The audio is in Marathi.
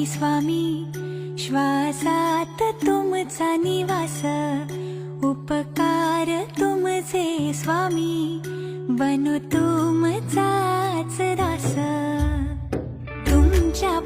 स्वामी, श्वासात तुमचा निवास, उपकार तुमचे स्वामी, बनू तुमचाच दास. तुमच्या